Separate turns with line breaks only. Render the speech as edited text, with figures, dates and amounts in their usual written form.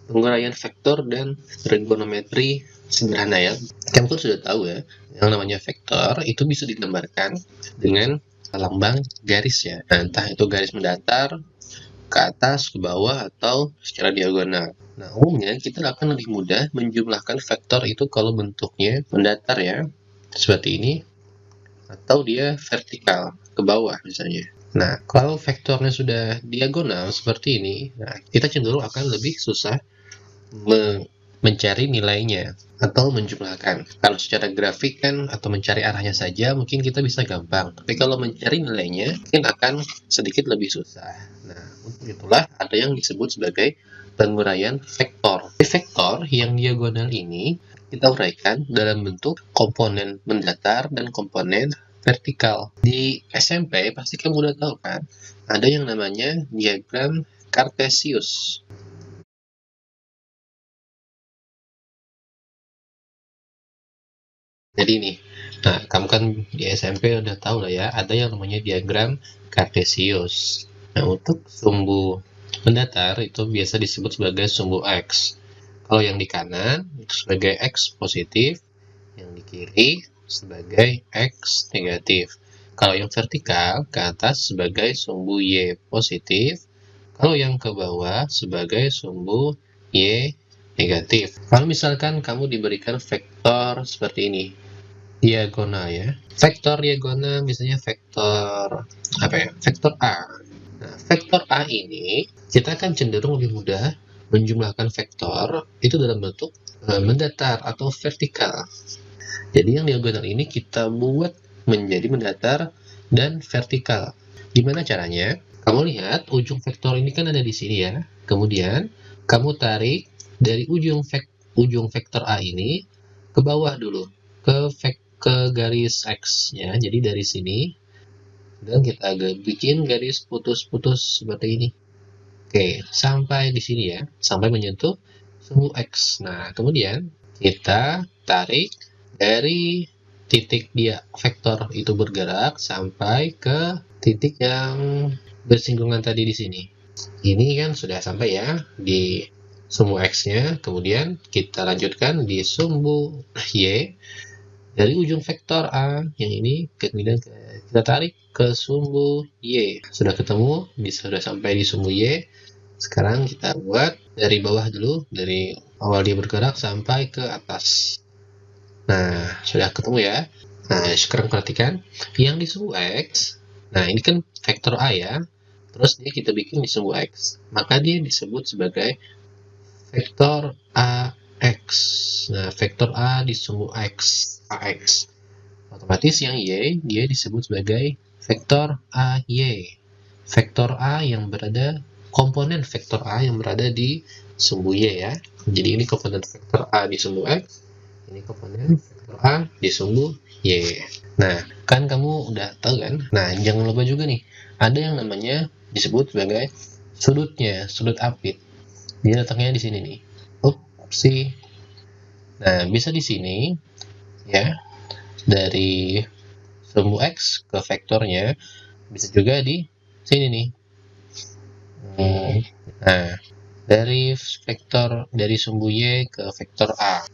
penguraian vektor dan trigonometri sederhana ya. Kamu kan sudah tahu ya, yang namanya vektor itu bisa digambarkan dengan lambang garis ya. Nah, entah itu garis mendatar, ke atas, ke bawah, atau secara diagonal. Nah, umumnya kita akan lebih mudah menjumlahkan vektor itu kalau bentuknya mendatar ya, seperti ini, atau dia vertikal, ke bawah misalnya. Nah, kalau vektornya sudah diagonal seperti ini, nah, kita cenderung akan lebih susah mencari nilainya atau menjumlahkan. Kalau secara grafik kan atau mencari arahnya saja mungkin kita bisa gampang, tapi kalau mencari nilainya mungkin akan sedikit lebih susah. Nah, untuk itulah ada yang disebut sebagai penguraian vektor. Vektor yang diagonal ini kita uraikan dalam bentuk komponen mendatar dan komponen vertikal. Di SMP pasti kamu udah tahu kan, ada yang namanya diagram Cartesius. Jadi nih, nah kamu kan di SMP udah tahu lah ya, ada yang namanya diagram Cartesius. Nah, untuk sumbu mendatar itu biasa disebut sebagai sumbu X. Kalau yang di kanan itu sebagai X positif, yang di kiri sebagai X negatif. Kalau yang vertikal ke atas sebagai sumbu Y positif, kalau yang ke bawah sebagai sumbu Y negatif. Kalau misalkan kamu diberikan vektor seperti ini, diagonal ya. Vektor diagonal misalnya vektor apa ya? Vektor A. Nah, vektor A ini kita akan cenderung lebih mudah menjumlahkan vektor itu dalam bentuk mendatar atau vertikal. Jadi yang diagonal ini kita buat menjadi mendatar dan vertikal. Gimana caranya? Kamu lihat ujung vektor ini kan ada di sini ya. Kemudian kamu tarik dari ujung vektor A ini ke bawah dulu, ke garis X ya. Jadi dari sini dan kita bikin garis putus-putus seperti ini. Oke, sampai di sini ya, sampai menyentuh sumbu X. Nah, kemudian kita tarik dari titik dia vektor itu bergerak sampai ke titik yang bersinggungan tadi di sini. Ini kan sudah sampai ya di sumbu X-nya, kemudian kita lanjutkan di sumbu Y dari ujung vektor A yang ini, kemudian kita tarik ke sumbu Y. Sudah ketemu, sudah sampai di sumbu Y. Sekarang kita buat dari bawah dulu, dari awal dia bergerak sampai ke atas. Nah, sudah ketemu ya. Nah, sekarang perhatikan yang di sumbu X. Nah, ini kan vektor A ya. Terus dia kita bikin di sumbu X. Maka dia disebut sebagai vektor AX. Nah, vektor A di sumbu X, AX. Otomatis yang Y dia disebut sebagai vektor AY. Vektor A yang berada komponen vektor A yang berada di sumbu Y ya. Jadi ini komponen vektor A di sumbu X, ini komponen vektor A di sumbu Y. Nah, kan kamu udah tahu kan? Nah, jangan lupa juga nih, ada yang namanya disebut sebagai sudutnya, sudut apit. Dia letaknya di sini nih. Upsi. Nah, bisa di sini ya. Dari sumbu X ke vektornya bisa juga di sini nih. Nah, dari sumbu Y ke vektor A.